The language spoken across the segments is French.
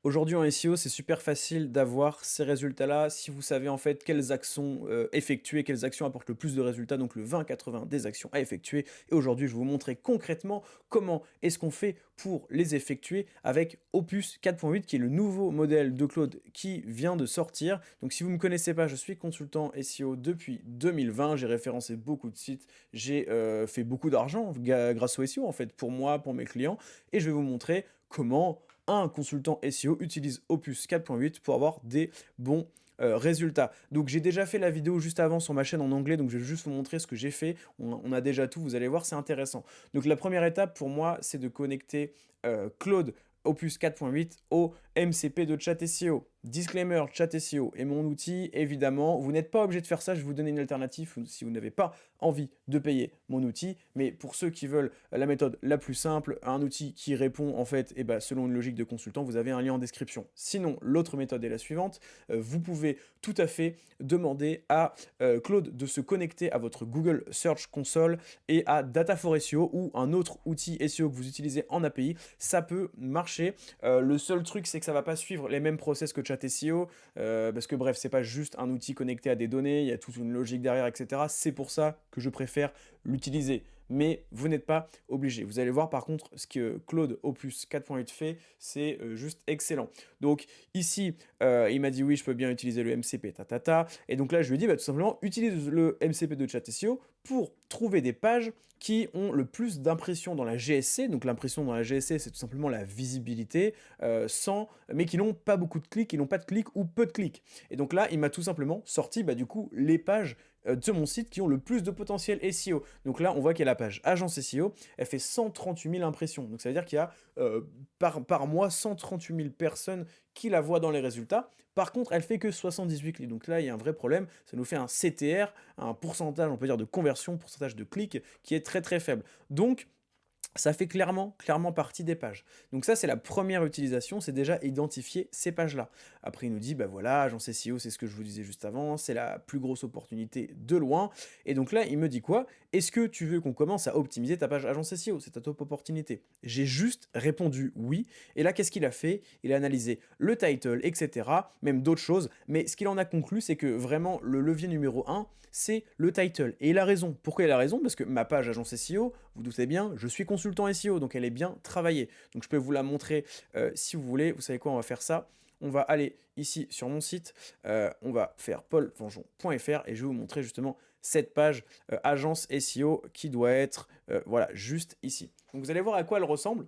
Aujourd'hui en SEO, c'est super facile d'avoir ces résultats-là si vous savez en fait quelles actions effectuer, quelles actions apportent le plus de résultats, donc le 20-80 des actions à effectuer. Et aujourd'hui, je vais vous montrer concrètement comment est-ce qu'on fait pour les effectuer avec Opus 4.8, qui est le nouveau modèle de Claude qui vient de sortir. Donc si vous ne me connaissez pas, je suis consultant SEO depuis 2020, j'ai référencé beaucoup de sites, j'ai fait beaucoup d'argent grâce au SEO en fait, pour moi, pour mes clients, et je vais vous montrer comment un consultant SEO utilise Opus 4.8 pour avoir des bons résultats. Donc j'ai déjà fait la vidéo juste avant sur ma chaîne en anglais, donc je vais juste vous montrer ce que j'ai fait. On a déjà tout, vous allez voir, c'est intéressant. Donc la première étape pour moi, c'est de connecter Claude Opus 4.8 au MCP de Chat SEO. Disclaimer, Chat SEO est mon outil, évidemment. Vous n'êtes pas obligé de faire ça, je vais vous donner une alternative si vous n'avez pas envie de payer mon outil. Mais pour ceux qui veulent la méthode la plus simple, un outil qui répond en fait selon une logique de consultant, vous avez un lien en description. Sinon, l'autre méthode est la suivante. Vous pouvez tout à fait demander à Claude de se connecter à votre Google Search Console et à Data4 SEO ou un autre outil SEO que vous utilisez en API. Ça peut marcher. Le seul truc, c'est que ça va pas suivre les mêmes process que Chat SEO, parce que bref, c'est pas juste un outil connecté à des données, il y a toute une logique derrière, etc. C'est pour ça que je préfère l'utiliser. Mais vous n'êtes pas obligé. Vous allez voir par contre ce que Claude Opus 4.8 fait, c'est juste excellent. Donc ici, il m'a dit oui, je peux bien utiliser le MCP, tatata. Et donc là, je lui ai dit, bah, tout simplement, utilise le MCP de Chat SEO pour trouver des pages qui ont le plus d'impressions dans la GSC. Donc l'impression dans la GSC, c'est tout simplement la visibilité, mais qui n'ont pas beaucoup de clics, qui n'ont pas de clics ou peu de clics. Et donc là, il m'a tout simplement sorti du coup les pages de mon site qui ont le plus de potentiel SEO. Donc là, on voit qu'il y a la page agence SEO, elle fait 138 000 impressions. Donc ça veut dire qu'il y a par mois 138 000 personnes qui la voient dans les résultats. Par contre, elle fait que 78 clics. Donc là, il y a un vrai problème. Ça nous fait un CTR, un pourcentage, on peut dire, de conversion, pourcentage de clics, qui est très très faible. Donc, ça fait clairement partie des pages. Donc ça, c'est la première utilisation, c'est déjà identifier ces pages-là. Après, il nous dit, bah voilà, agence SEO, c'est ce que je vous disais juste avant, c'est la plus grosse opportunité de loin. Et donc là, il me dit quoi? Est-ce que tu veux qu'on commence à optimiser ta page agence SEO? C'est ta top opportunité. J'ai juste répondu oui. Et là, qu'est-ce qu'il a fait? Il a analysé le title, etc., même d'autres choses. Mais ce qu'il en a conclu, c'est que vraiment, le levier numéro 1, c'est le title. Et il a raison. Pourquoi il a raison? Parce que ma page agence SEO, vous doutez bien, je suis consultant SEO, donc elle est bien travaillée. Donc je peux vous la montrer si vous voulez. Vous savez quoi, on va faire ça. On va aller ici sur mon site, on va faire paulvengeon.fr et je vais vous montrer justement cette page agence SEO qui doit être voilà, juste ici. Donc vous allez voir à quoi elle ressemble.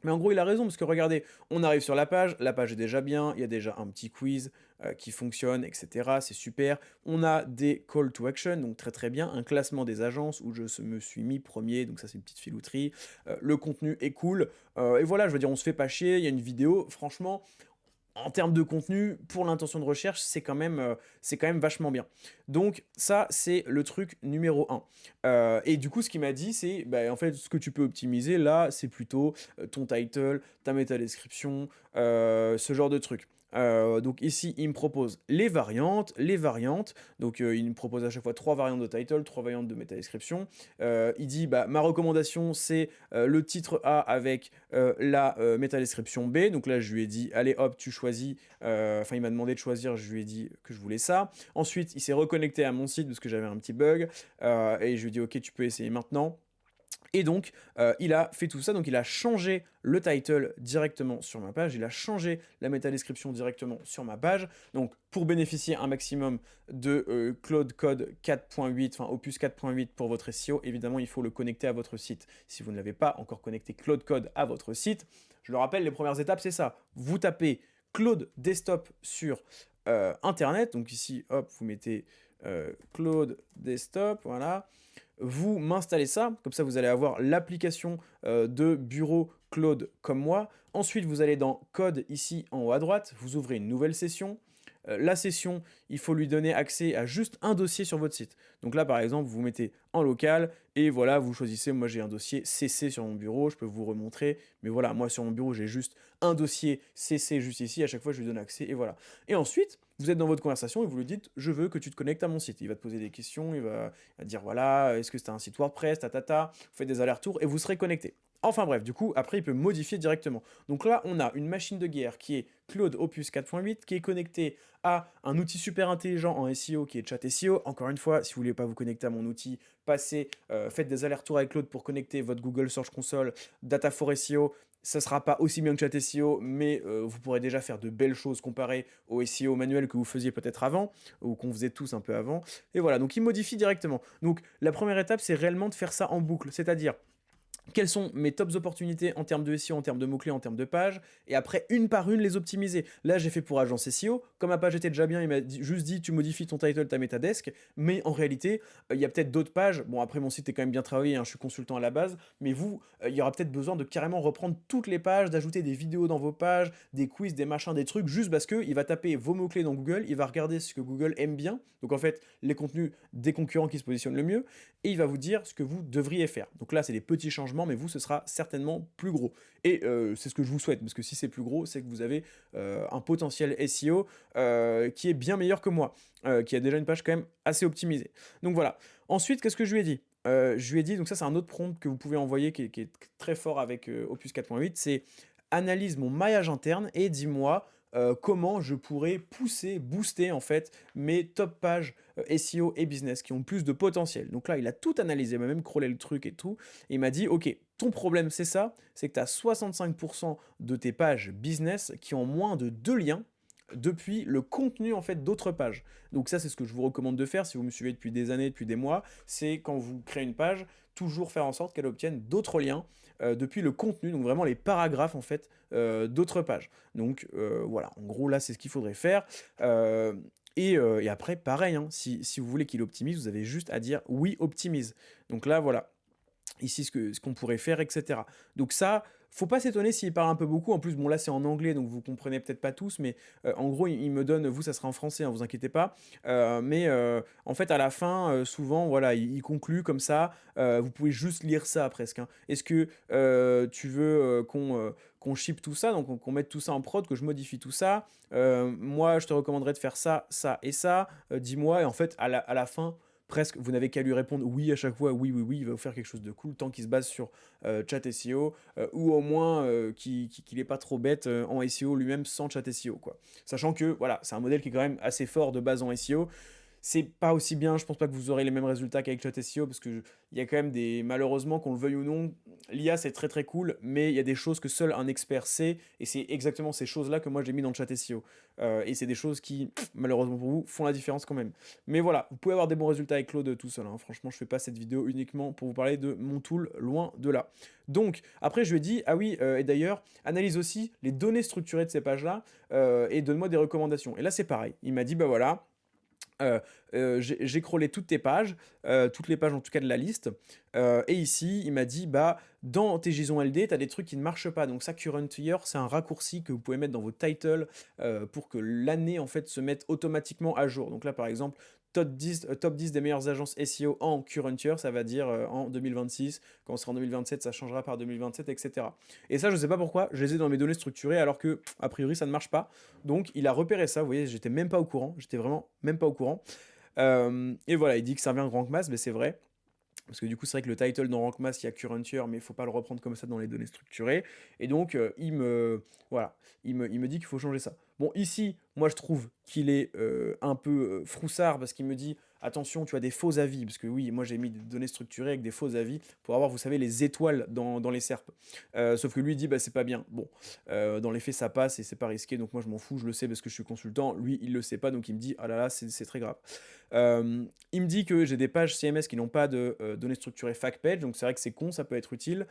Mais en gros, il a raison, parce que regardez, on arrive sur la page est déjà bien, il y a déjà un petit quiz qui fonctionne, etc. C'est super. On a des call to action, donc très très bien, un classement des agences où je me suis mis premier, donc ça c'est une petite filouterie. Le contenu est cool, et voilà, je veux dire, on se fait pas chier, il y a une vidéo, franchement, en termes de contenu, pour l'intention de recherche, c'est quand même vachement bien. Donc ça, c'est le truc numéro un. Et du coup, ce qu'il m'a dit, c'est, bah, en fait, ce que tu peux optimiser, là, c'est plutôt ton title, ta métadescription, ce genre de trucs. Donc ici, il me propose les variantes, donc il me propose à chaque fois 3 variantes de title, 3 variantes de métadescription. Il dit, bah, ma recommandation, c'est le titre A avec la métadescription B. Donc là, je lui ai dit, allez hop, tu choisis. Enfin, il m'a demandé de choisir, je lui ai dit que je voulais ça. Ensuite, il s'est reconnecté à mon site parce que j'avais un petit bug. Et je lui ai dit, ok, tu peux essayer maintenant. Et donc, il a fait tout ça, donc il a changé le title directement sur ma page, il a changé la métadescription directement sur ma page. Donc, pour bénéficier un maximum de Claude Code 4.8, enfin Opus 4.8 pour votre SEO, évidemment, il faut le connecter à votre site. Si vous ne l'avez pas encore connecté Claude Code à votre site, je le rappelle, les premières étapes, c'est ça. Vous tapez Claude Desktop sur Internet, donc ici, hop, vous mettez Claude Desktop, voilà. Vous m'installez ça, comme ça vous allez avoir l'application de bureau Claude comme moi. Ensuite, vous allez dans Code ici en haut à droite, vous ouvrez une nouvelle session. La session, il faut lui donner accès à juste un dossier sur votre site. Donc là, par exemple, vous mettez en local et voilà, vous choisissez. Moi, j'ai un dossier CC sur mon bureau, je peux vous remontrer. Mais voilà, moi, sur mon bureau, j'ai juste un dossier CC juste ici. À chaque fois, je lui donne accès et voilà. Et ensuite, vous êtes dans votre conversation et vous lui dites, je veux que tu te connectes à mon site. Il va te poser des questions, il va dire, voilà, est-ce que c'est un site WordPress, tatata, vous faites des allers-retours et vous serez connecté. Enfin bref, du coup, après, il peut modifier directement. Donc là, on a une machine de guerre qui est Claude Opus 4.8, qui est connectée à un outil super intelligent en SEO qui est Chat SEO. Encore une fois, si vous voulez pas vous connecter à mon outil, passez, faites des allers-retours avec Claude pour connecter votre Google Search Console, Data for SEO. Ça sera pas aussi bien que Chat SEO, mais vous pourrez déjà faire de belles choses comparé au SEO manuel que vous faisiez peut-être avant, ou qu'on faisait tous un peu avant. Et voilà, donc il modifie directement. Donc la première étape, c'est réellement de faire ça en boucle, c'est-à-dire quelles sont mes tops opportunités en termes de SEO, en termes de mots-clés, en termes de pages, et après, une par une, les optimiser. Là, j'ai fait pour agence SEO. Comme ma page était déjà bien, il m'a juste dit, tu modifies ton title, ta metadesk, mais en réalité, il y a peut-être d'autres pages. Bon, après, mon site est quand même bien travaillé, hein, je suis consultant à la base, mais vous, il y aura peut-être besoin de carrément reprendre toutes les pages, d'ajouter des vidéos dans vos pages, des quiz, des machins, des trucs, juste parce qu'il va taper vos mots-clés dans Google, il va regarder ce que Google aime bien, donc en fait, les contenus des concurrents qui se positionnent le mieux, et il va vous dire ce que vous devriez faire. Donc là, c'est des petits changements, mais vous, ce sera certainement plus gros. Et c'est ce que je vous souhaite, parce que si c'est plus gros, c'est que vous avez un potentiel SEO qui est bien meilleur que moi, qui a déjà une page quand même assez optimisée. Donc voilà. Ensuite, qu'est-ce que je lui ai dit? Je lui ai dit, donc ça c'est un autre prompt que vous pouvez envoyer qui est très fort avec Opus 4.8, c'est analyse mon maillage interne et dis-moi comment je pourrais pousser, booster en fait mes top pages SEO et business qui ont plus de potentiel. Donc là, il a tout analysé, il m'a même crawlé le truc et tout, et il m'a dit, ok, ton problème c'est ça, c'est que tu as 65% de tes pages business qui ont moins de 2 liens depuis le contenu en fait d'autres pages. Donc ça c'est ce que je vous recommande de faire si vous me suivez depuis des années, depuis des mois, c'est quand vous créez une page, toujours faire en sorte qu'elle obtienne d'autres liens depuis le contenu, donc vraiment les paragraphes en fait d'autres pages. Donc voilà, en gros là c'est ce qu'il faudrait faire. Et après, pareil, hein, si vous voulez qu'il optimise, vous avez juste à dire oui, optimise. Donc là, voilà, ici ce qu'on pourrait faire, etc. Donc ça, faut pas s'étonner s'il parle un peu beaucoup. En plus, bon là c'est en anglais, donc vous comprenez peut-être pas tous, mais en gros il me donne, vous ça sera en français, hein, vous inquiétez pas. Mais en fait à la fin, souvent voilà, il conclut comme ça. Vous pouvez juste lire ça presque, hein. Est-ce que tu veux qu'on ship tout ça, donc qu'on mette tout ça en prod, que je modifie tout ça? Moi je te recommanderais de faire ça, ça et ça. Dis-moi, et en fait à la fin presque, vous n'avez qu'à lui répondre oui à chaque fois, oui, oui, oui, il va vous faire quelque chose de cool, tant qu'il se base sur chat SEO, ou au moins qu'il n'est pas trop bête en SEO lui-même sans chat SEO, quoi. Sachant que, voilà, c'est un modèle qui est quand même assez fort de base en SEO. C'est pas aussi bien, je pense pas que vous aurez les mêmes résultats qu'avec chat SEO, parce que il y a quand même des, malheureusement, qu'on le veuille ou non, l'IA c'est très très cool, mais il y a des choses que seul un expert sait, et c'est exactement ces choses-là que moi j'ai mis dans le chat SEO. Et c'est des choses qui, malheureusement pour vous, font la différence quand même. Mais voilà, vous pouvez avoir des bons résultats avec Claude tout seul, hein. Franchement, je fais pas cette vidéo uniquement pour vous parler de mon tool, loin de là. Donc, après, je lui ai dit, ah oui, et d'ailleurs, analyse aussi les données structurées de ces pages-là, et donne-moi des recommandations. Et là, c'est pareil. Il m'a dit, bah voilà, euh, j'ai crawlé toutes les pages en tout cas de la liste. Et ici, il m'a dit, bah, dans tes JSON LD, tu as des trucs qui ne marchent pas. Donc ça, Current Year, c'est un raccourci que vous pouvez mettre dans vos titles pour que l'année en fait se mette automatiquement à jour. Donc là, par exemple, top 10 des meilleures agences SEO en Current Year, ça va dire en 2026. Quand on sera en 2027, ça changera par 2027, etc. Et ça, je ne sais pas pourquoi, je les ai dans mes données structurées alors que, a priori, ça ne marche pas. Donc il a repéré ça, vous voyez, j'étais même pas au courant, j'étais vraiment même pas au courant. Et voilà, il dit que ça vient de Rank Math, mais c'est vrai. Parce que du coup, c'est vrai que le title dans Rank Math, il y a Current Year, mais il faut pas le reprendre comme ça dans les données structurées. Et donc, voilà, il me dit qu'il faut changer ça. Bon, ici, moi, je trouve qu'il est un peu froussard parce qu'il me dit, attention, tu as des faux avis. Parce que oui, moi, j'ai mis des données structurées avec des faux avis pour avoir, vous savez, les étoiles dans les SERP. Sauf que lui, il dit, bah, c'est pas bien. Bon, dans les faits, ça passe et c'est pas risqué. Donc moi, je m'en fous, je le sais parce que je suis consultant. Lui, il le sait pas, donc il me dit, ah là là, c'est très grave. Il me dit que j'ai des pages CMS qui n'ont pas de données structurées FAQ-page, donc c'est vrai que c'est con, ça peut être utile.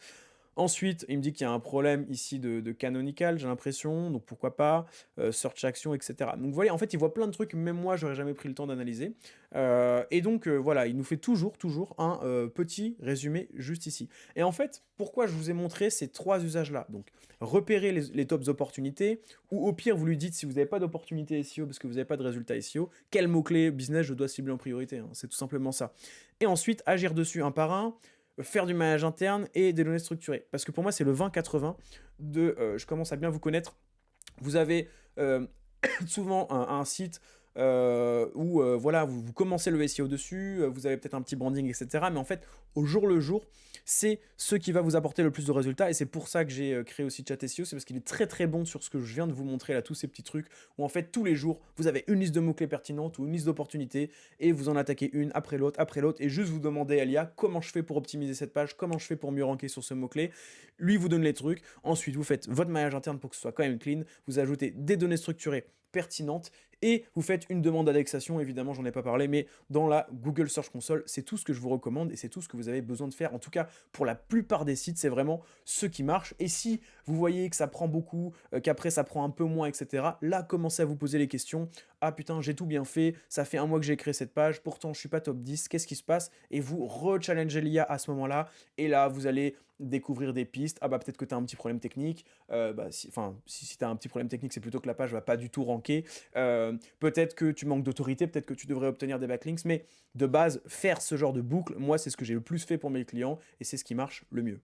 Ensuite, il me dit qu'il y a un problème ici de canonical, j'ai l'impression, donc pourquoi pas, search action, etc. Donc vous voyez, en fait, il voit plein de trucs, même moi, j'aurais jamais pris le temps d'analyser. Et donc, voilà, il nous fait toujours un petit résumé juste ici. Et en fait, pourquoi je vous ai montré ces trois usages-là? Donc, repérer les tops opportunités, ou au pire, vous lui dites, si vous n'avez pas d'opportunité SEO, parce que vous n'avez pas de résultat SEO, quel mot-clé business je dois cibler en priorité, hein, c'est tout simplement ça. Et ensuite, agir dessus un par un, faire du manage interne et des données structurées. Parce que pour moi, c'est le 20-80 de je commence à bien vous connaître. Vous avez souvent un site où voilà, vous commencez le SEO dessus, vous avez peut-être un petit branding, etc. Mais en fait, au jour le jour, c'est ce qui va vous apporter le plus de résultats. Et c'est pour ça que j'ai créé aussi Chat SEO. C'est parce qu'il est très très bon sur ce que je viens de vous montrer là, tous ces petits trucs où en fait, tous les jours, vous avez une liste de mots-clés pertinentes ou une liste d'opportunités et vous en attaquez une après l'autre. Et juste vous demandez à l'IA comment je fais pour optimiser cette page, comment je fais pour mieux ranker sur ce mot-clé. Lui vous donne les trucs. Ensuite, vous faites votre maillage interne pour que ce soit quand même clean. Vous ajoutez des données structurées pertinentes et vous faites une demande d'indexation, évidemment j'en ai pas parlé, mais dans la Google Search Console, c'est tout ce que je vous recommande et c'est tout ce que vous avez besoin de faire. En tout cas, pour la plupart des sites, c'est vraiment ce qui marche. Et si vous voyez que ça prend beaucoup, qu'après ça prend un peu moins, etc., là, commencez à vous poser les questions. Ah putain, j'ai tout bien fait, ça fait un mois que j'ai créé cette page, pourtant je suis pas top 10, qu'est-ce qui se passe? Et vous re-challengez l'IA à ce moment-là, et là, vous allez découvrir des pistes. Ah bah peut-être que tu as un petit problème technique. Si tu as un petit problème technique, c'est plutôt que la page va pas du tout ranker. Peut-être que tu manques d'autorité, peut-être que tu devrais obtenir des backlinks, mais de base, faire ce genre de boucle, moi, c'est ce que j'ai le plus fait pour mes clients et c'est ce qui marche le mieux.